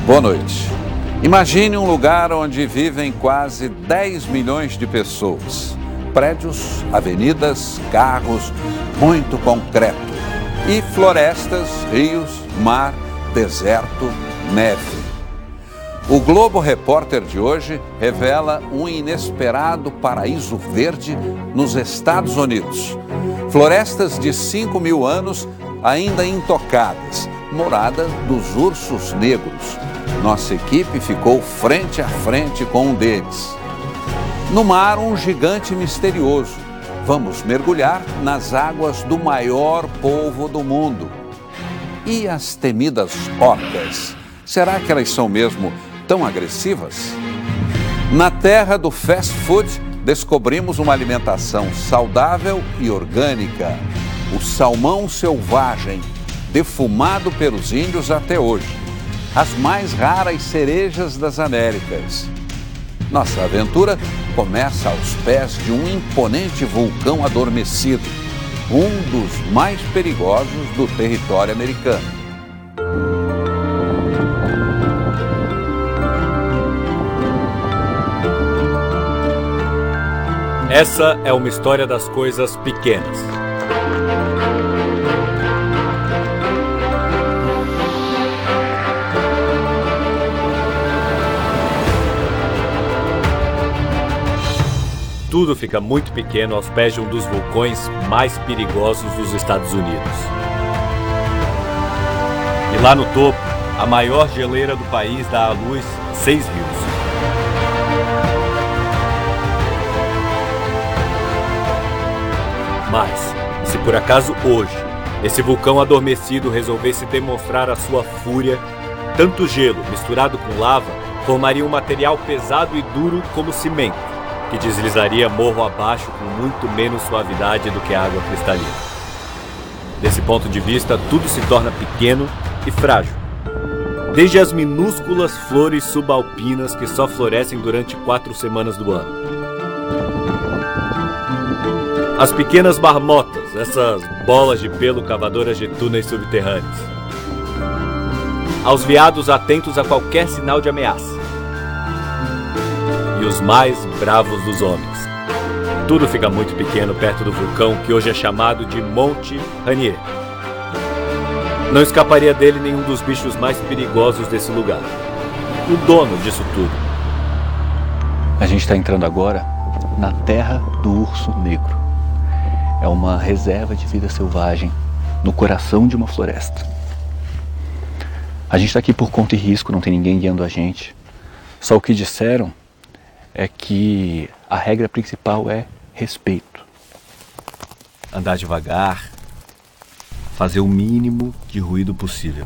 Boa noite. Imagine um lugar onde vivem quase 10 milhões de pessoas. Prédios, avenidas, carros, muito concreto. E florestas, rios, mar, deserto, neve. O Globo Repórter de hoje revela um inesperado paraíso verde nos Estados Unidos. Florestas de 5.000 anos ainda intocadas, morada dos ursos negros. Nossa equipe ficou frente a frente com um deles. No mar, um gigante misterioso. Vamos mergulhar nas águas do maior polvo do mundo. E as temidas orcas? Será que elas são mesmo tão agressivas? Na terra do fast food, descobrimos uma alimentação saudável e orgânica. O salmão selvagem, defumado pelos índios até hoje. As mais raras cerejas das Américas. Nossa aventura começa aos pés de um imponente vulcão adormecido, um dos mais perigosos do território americano. Essa é uma história das coisas pequenas. Tudo fica muito pequeno aos pés de um dos vulcões mais perigosos dos Estados Unidos. E lá no topo, a maior geleira do país dá à luz 6 rios. Mas, se por acaso hoje, esse vulcão adormecido resolvesse demonstrar a sua fúria, tanto gelo misturado com lava formaria um material pesado e duro como cimento, que deslizaria morro abaixo com muito menos suavidade do que a água cristalina. Desse ponto de vista, tudo se torna pequeno e frágil. Desde as minúsculas flores subalpinas que só florescem durante 4 semanas do ano. As pequenas marmotas, essas bolas de pelo cavadoras de túneis subterrâneos. Aos veados atentos a qualquer sinal de ameaça. E os mais bravos dos homens. Tudo fica muito pequeno perto do vulcão que hoje é chamado de Monte Rainier. Não escaparia dele nenhum dos bichos mais perigosos desse lugar. O dono disso tudo. A gente está entrando agora na terra do urso negro. É uma reserva de vida selvagem no coração de uma floresta. A gente está aqui por conta e risco, não tem ninguém guiando a gente. Só o que disseram é que a regra principal é respeito. Andar devagar, fazer o mínimo de ruído possível.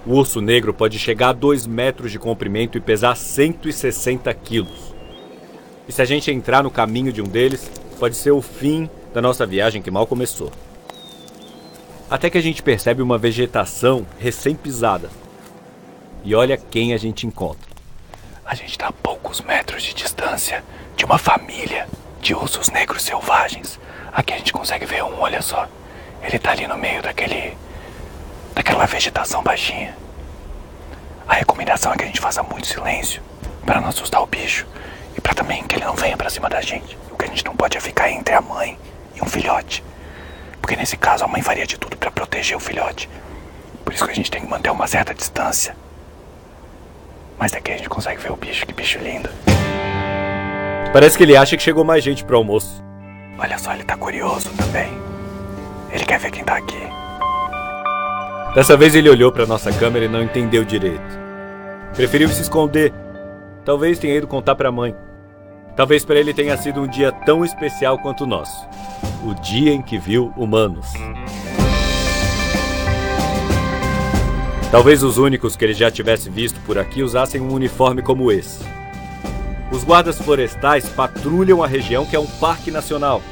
O urso negro pode chegar a 2 metros de comprimento e pesar 160 quilos. E se a gente entrar no caminho de um deles, pode ser o fim da nossa viagem que mal começou. Até que a gente percebe uma vegetação recém-pisada. E olha quem a gente encontra. A gente está a poucos metros de distância de uma família de ursos negros selvagens. Aqui a gente consegue ver um, olha só. Ele está ali no meio daquela vegetação baixinha. A recomendação é que a gente faça muito silêncio para não assustar o bicho e para também que ele não venha para cima da gente. O que a gente não pode é ficar entre a mãe e um filhote, porque nesse caso a mãe faria de tudo para proteger o filhote. Por isso que a gente tem que manter uma certa distância. Mas daqui a gente consegue ver o bicho, que bicho lindo. Parece que ele acha que chegou mais gente pro almoço. Olha só, ele tá curioso também. Ele quer ver quem tá aqui. Dessa vez ele olhou pra nossa câmera e não entendeu direito. Preferiu se esconder. Talvez tenha ido contar pra mãe. Talvez pra ele tenha sido um dia tão especial quanto o nosso. O dia em que viu humanos. Talvez os únicos que ele já tivesse visto por aqui usassem um uniforme como esse. Os guardas florestais patrulham a região que é um parque nacional.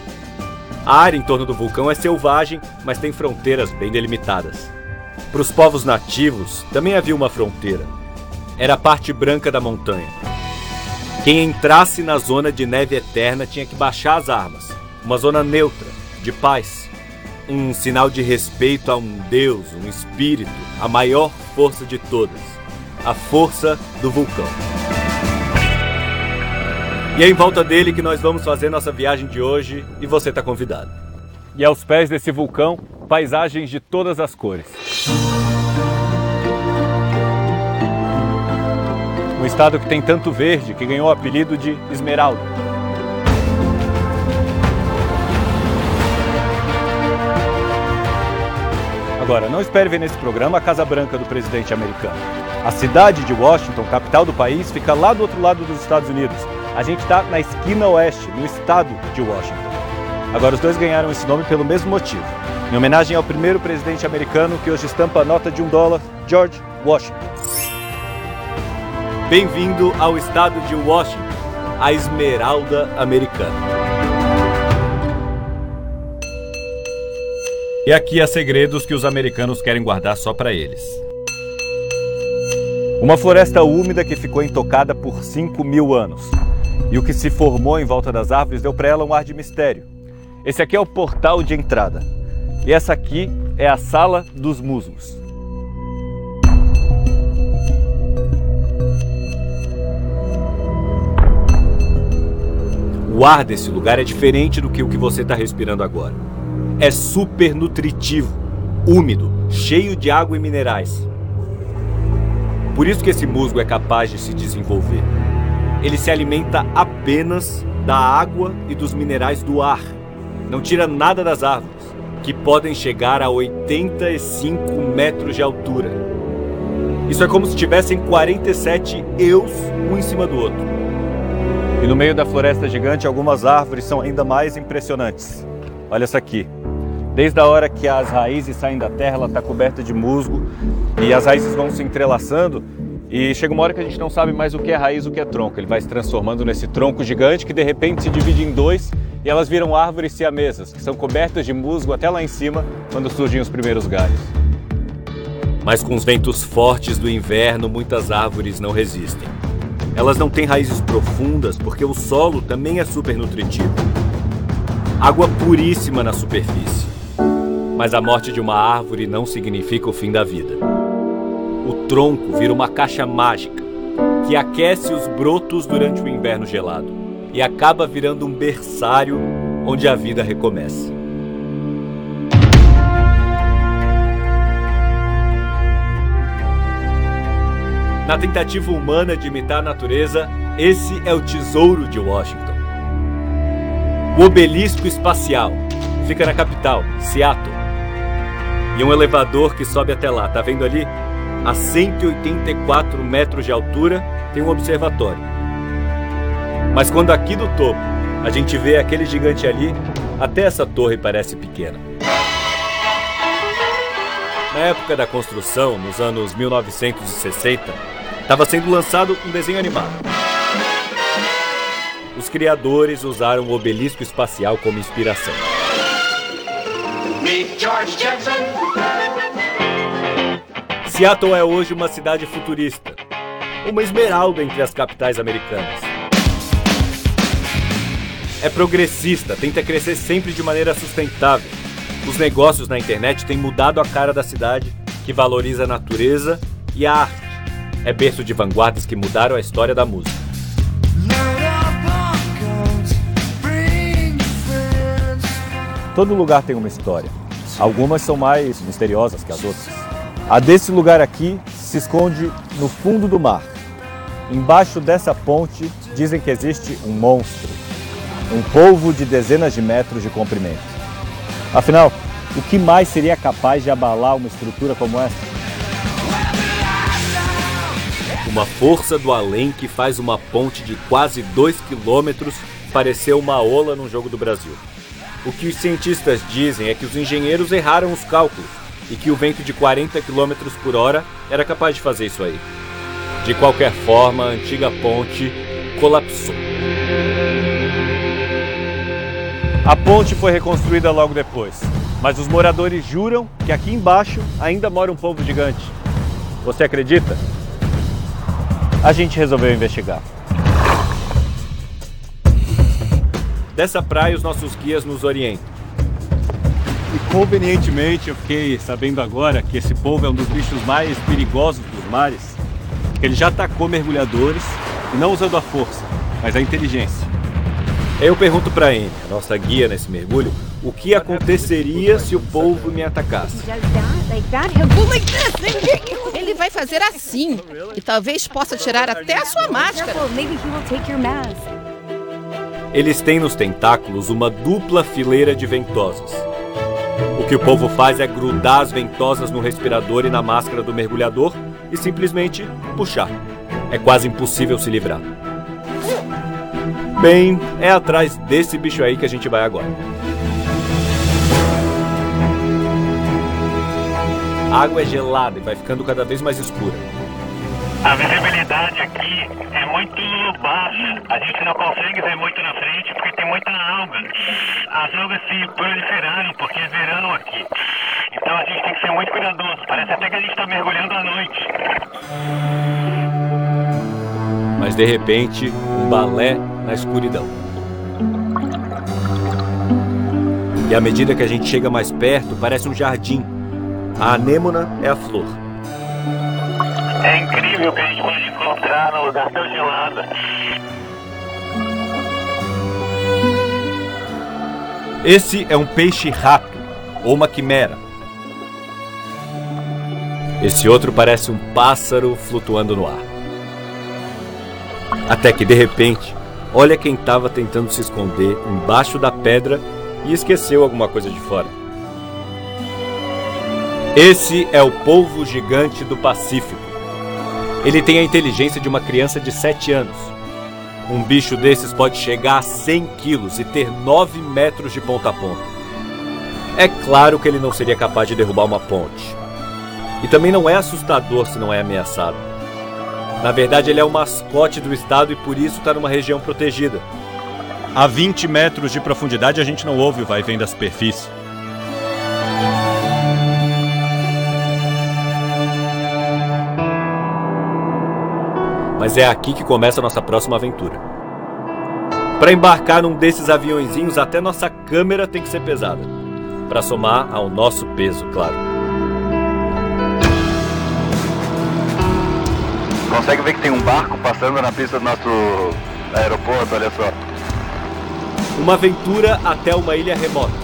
A área em torno do vulcão é selvagem, mas tem fronteiras bem delimitadas. Para os povos nativos, também havia uma fronteira. Era a parte branca da montanha. Quem entrasse na zona de neve eterna tinha que baixar as armas. Uma zona neutra, de paz. um sinal de respeito a um deus, um espírito, a maior força de todas, a força do vulcão. E é em volta dele que nós vamos fazer nossa viagem de hoje e você está convidado. E aos pés desse vulcão, paisagens de todas as cores. Um estado que tem tanto verde que ganhou o apelido de Esmeralda. Agora, não espere ver nesse programa a Casa Branca do presidente americano. A cidade de Washington, capital do país, fica lá do outro lado dos Estados Unidos. A gente está na esquina oeste, no estado de Washington. Agora, os dois ganharam esse nome pelo mesmo motivo. Em homenagem ao primeiro presidente americano que hoje estampa a nota de $1, George Washington. Bem-vindo ao estado de Washington, a Esmeralda americana. E aqui há segredos que os americanos querem guardar só para eles. Uma floresta úmida que ficou intocada por 5.000 anos. E o que se formou em volta das árvores deu para ela um ar de mistério. Esse aqui é o portal de entrada. E essa aqui é a Sala dos Musgos. O ar desse lugar é diferente do que o que você está respirando agora. É super nutritivo, úmido, cheio de água e minerais. Por isso que esse musgo é capaz de se desenvolver. Ele se alimenta apenas da água e dos minerais do ar. Não tira nada das árvores, que podem chegar a 85 metros de altura. Isso é como se tivessem 47 eus um em cima do outro. E no meio da floresta gigante, algumas árvores são ainda mais impressionantes. Olha essa aqui. Desde a hora que as raízes saem da terra, ela está coberta de musgo e as raízes vão se entrelaçando e chega uma hora que a gente não sabe mais o que é raiz e o que é tronco. Ele vai se transformando nesse tronco gigante que de repente se divide em dois e elas viram árvores siamesas, que são cobertas de musgo até lá em cima quando surgem os primeiros galhos. Mas com os ventos fortes do inverno, muitas árvores não resistem. Elas não têm raízes profundas porque o solo também é super nutritivo. Água puríssima na superfície. Mas a morte de uma árvore não significa o fim da vida. O tronco vira uma caixa mágica que aquece os brotos durante o inverno gelado e acaba virando um berçário onde a vida recomeça. Na tentativa humana de imitar a natureza, esse é o tesouro de Washington. O obelisco espacial fica na capital, Seattle. E um elevador que sobe até lá, tá vendo ali? A 184 metros de altura tem um observatório. Mas quando aqui do topo a gente vê aquele gigante ali, até essa torre parece pequena. Na época da construção, nos anos 1960, estava sendo lançado um desenho animado. Os criadores usaram o obelisco espacial como inspiração. Seattle é hoje uma cidade futurista, uma esmeralda entre as capitais americanas. É progressista, tenta crescer sempre de maneira sustentável. Os negócios na internet têm mudado a cara da cidade, que valoriza a natureza e a arte. É berço de vanguardas que mudaram a história da música. Todo lugar tem uma história. Algumas são mais misteriosas que as outras. A desse lugar aqui se esconde no fundo do mar. Embaixo dessa ponte dizem que existe um monstro. Um polvo de dezenas de metros de comprimento. Afinal, o que mais seria capaz de abalar uma estrutura como essa? Uma força do além que faz uma ponte de quase 2 quilômetros parecer uma ola num jogo do Brasil. O que os cientistas dizem é que os engenheiros erraram os cálculos e que o vento de 40 km por hora era capaz de fazer isso aí. De qualquer forma, a antiga ponte colapsou. A ponte foi reconstruída logo depois, mas os moradores juram que aqui embaixo ainda mora um polvo gigante. Você acredita? A gente resolveu investigar. Dessa praia, os nossos guias nos orientam. E Convenientemente, eu fiquei sabendo agora que esse polvo é um dos bichos mais perigosos dos mares. Que ele já atacou mergulhadores, e não usando a força, mas a inteligência. Eu pergunto pra Amy, a nossa guia nesse mergulho, o que aconteceria se o polvo me atacasse. Ele vai fazer assim, e talvez possa tirar até a sua máscara. Eles têm nos tentáculos uma dupla fileira de ventosas. O que o polvo faz é grudar as ventosas no respirador e na máscara do mergulhador e simplesmente puxar. É quase impossível se livrar. Bem, é atrás desse bicho aí que a gente vai agora. A água é gelada e vai ficando cada vez mais escura. A visibilidade aqui é muito baixa. A gente não consegue ver muito na frente porque tem muita alga. As algas se proliferaram porque é verão aqui. Então a gente tem que ser muito cuidadoso. Parece até que a gente está mergulhando à noite. Mas de repente, um balé na escuridão. E à medida que a gente chega mais perto, parece um jardim. A anêmona é a flor. É incrível o que a gente pode encontrar num lugar tão gelado. Esse é um peixe-rato, ou uma quimera. Esse outro parece um pássaro flutuando no ar. Até que, de repente, olha quem estava tentando se esconder embaixo da pedra e esqueceu alguma coisa de fora. Esse é o polvo gigante do Pacífico. Ele tem a inteligência de uma criança de 7 anos. Um bicho desses pode chegar a 100 quilos e ter 9 metros de ponta a ponta. É claro que ele não seria capaz de derrubar uma ponte. E também não é assustador se não é ameaçado. Na verdade, ele é o mascote do estado e por isso está numa região protegida. A 20 metros de profundidade a gente não ouve o vai-vem da superfície. Mas é aqui que começa a nossa próxima aventura. Para embarcar num desses aviõezinhos, até nossa câmera tem que ser pesada. Para somar ao nosso peso, claro. Consegue ver que tem um barco passando na pista do nosso aeroporto, olha só. Uma aventura até uma ilha remota.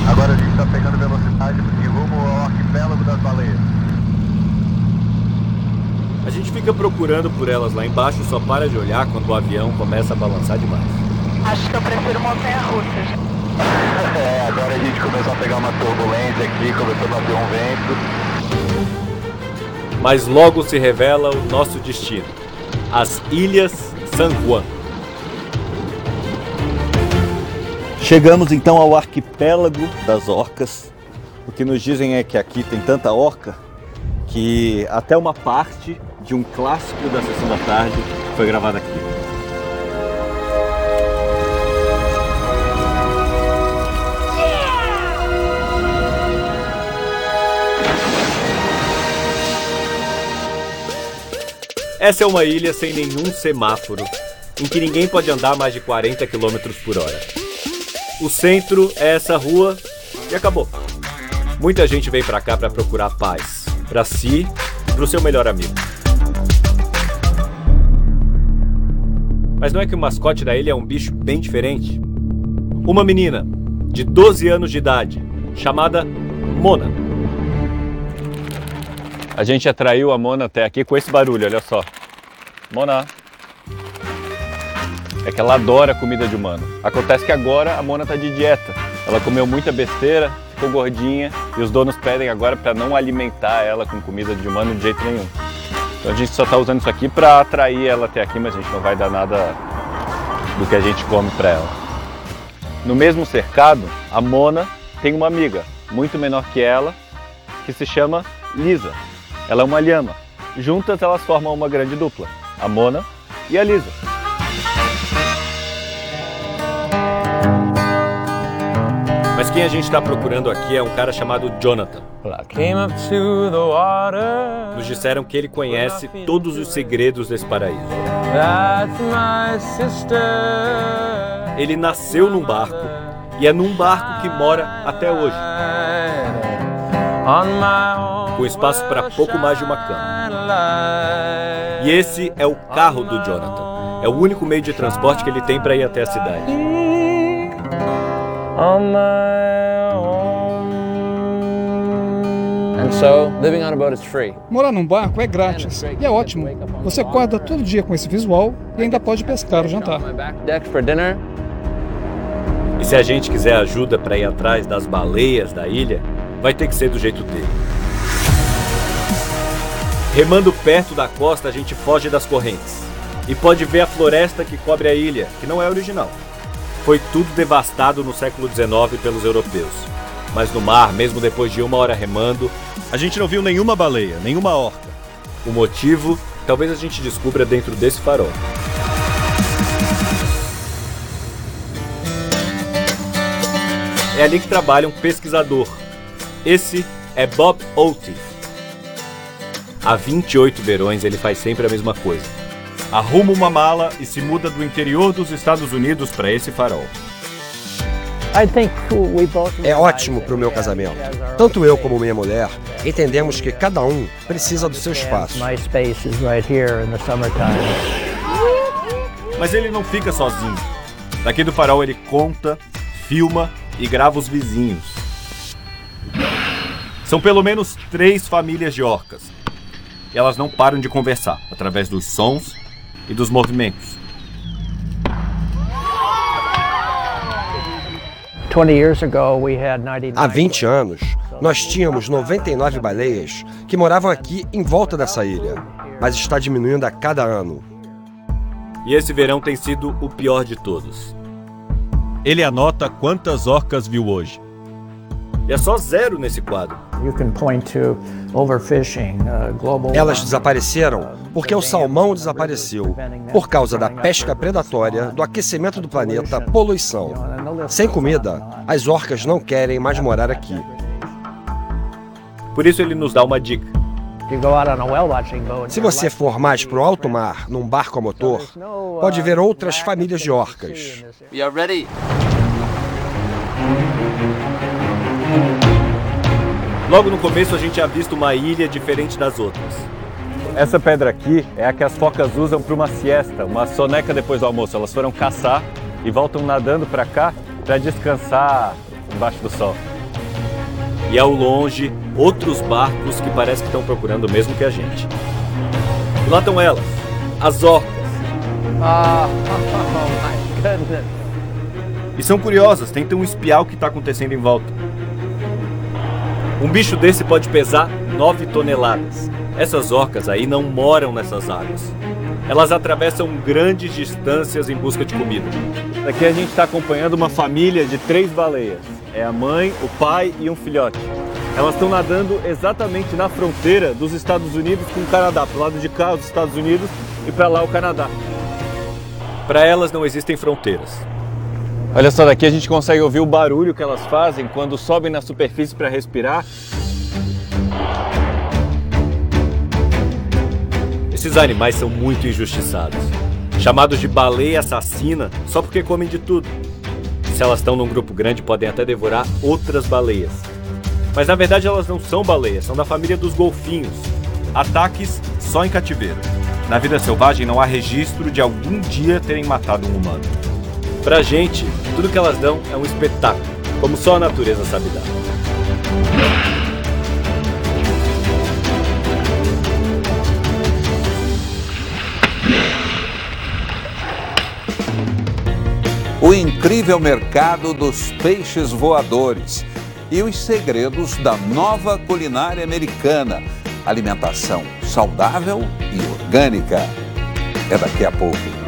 Agora a gente está pegando velocidade em rumo ao arquipélago das baleias. A gente fica procurando por elas lá embaixo e só para de olhar quando o avião começa a balançar demais. Acho que eu prefiro montanha-russa. Agora a gente começou a pegar uma turbulência aqui, começou a bater um vento. Mas logo se revela o nosso destino. As Ilhas San Juan. Chegamos então ao arquipélago das orcas. O que nos dizem é que aqui tem tanta orca que até uma parte de um clássico da Sessão da Tarde foi gravada aqui. Essa é uma ilha sem nenhum semáforo, em que ninguém pode andar mais de 40 km por hora. O centro é essa rua e acabou. Muita gente vem pra cá pra procurar paz, pra si e pro seu melhor amigo. Mas não é que o mascote da ilha é um bicho bem diferente? Uma menina de 12 anos de idade, chamada Mona. A gente atraiu a Mona até aqui com esse barulho, olha só. Mona. É que ela adora comida de humano. Acontece que agora a Mona tá de dieta. Ela comeu muita besteira, ficou gordinha e os donos pedem agora para não alimentar ela com comida de humano de jeito nenhum. Então a gente só tá usando isso aqui para atrair ela até aqui, mas a gente não vai dar nada do que a gente come para ela. No mesmo cercado, a Mona tem uma amiga muito menor que ela, que se chama Lisa. Ela é uma lhama. Juntas elas formam uma grande dupla, a Mona e a Lisa. Mas quem a gente está procurando aqui é um cara chamado Jonathan. Nos disseram que ele conhece todos os segredos desse paraíso. Ele nasceu num barco E é num barco que mora até hoje, com espaço para pouco mais de uma cama. E esse é o carro do Jonathan. É o único meio de transporte que ele tem para ir até a cidade. Morar num barco é grátis e é ótimo. Você acorda todo dia com esse visual e ainda pode pescar o jantar. E se a gente quiser ajuda para ir atrás das baleias da ilha, vai ter que ser do jeito dele. Remando perto da costa, a gente foge das correntes e pode ver a floresta que cobre a ilha, que não é original. Foi tudo devastado no século XIX pelos europeus. Mas no mar, mesmo depois de 1 hora remando, a gente não viu nenhuma baleia, nenhuma orca. O motivo, talvez a gente descubra dentro desse farol. É ali que trabalha um pesquisador. Esse é Bob Oates. Há 28 verões ele faz sempre a mesma coisa. Arruma uma mala e se muda do interior dos Estados Unidos para esse farol. É ótimo para o meu casamento. Tanto eu como minha mulher entendemos que cada um precisa do seu espaço. Mas ele não fica sozinho. Daqui do farol ele conta, filma e grava os vizinhos. São pelo menos 3 famílias de orcas. E elas não param de conversar através dos sons e dos movimentos. Há 20 anos, nós tínhamos 99 baleias que moravam aqui em volta dessa ilha, mas está diminuindo a cada ano. E esse verão tem sido o pior de todos. Ele anota quantas orcas viu hoje. E é só 0 nesse quadro. Elas desapareceram porque o salmão desapareceu, por causa da pesca predatória, do aquecimento do planeta, poluição. Sem comida, as orcas não querem mais morar aqui. Por isso ele nos dá uma dica. Se você for mais para o alto mar, num barco a motor, pode ver outras famílias de orcas. Logo no começo a gente avista uma ilha diferente das outras. Essa pedra aqui é a que as focas usam para uma siesta, uma soneca depois do almoço. Elas foram caçar e voltam nadando para cá para descansar embaixo do sol. E ao longe, outros barcos que parece que estão procurando o mesmo que a gente. E lá estão elas, as orcas. Oh my goodness. E são curiosas, tentam espiar o que está acontecendo em volta. Um bicho desse pode pesar 9 toneladas. Essas orcas aí não moram nessas águas. Elas atravessam grandes distâncias em busca de comida. Aqui a gente está acompanhando uma família de 3 baleias. É a mãe, o pai e um filhote. Elas estão nadando exatamente na fronteira dos Estados Unidos com o Canadá. Para o lado de cá, os Estados Unidos, e para lá, o Canadá. Para elas não existem fronteiras. Olha só, daqui a gente consegue ouvir o barulho que elas fazem quando sobem na superfície para respirar. Esses animais são muito injustiçados. Chamados de baleia assassina só porque comem de tudo. Se elas estão num grupo grande, podem até devorar outras baleias. Mas na verdade elas não são baleias, são da família dos golfinhos. Ataques só em cativeiro. Na vida selvagem não há registro de algum dia terem matado um humano. Pra gente, tudo que elas dão é um espetáculo, como só a natureza sabe dar. O incrível mercado dos peixes voadores e os segredos da nova culinária americana. Alimentação saudável e orgânica. É daqui a pouco.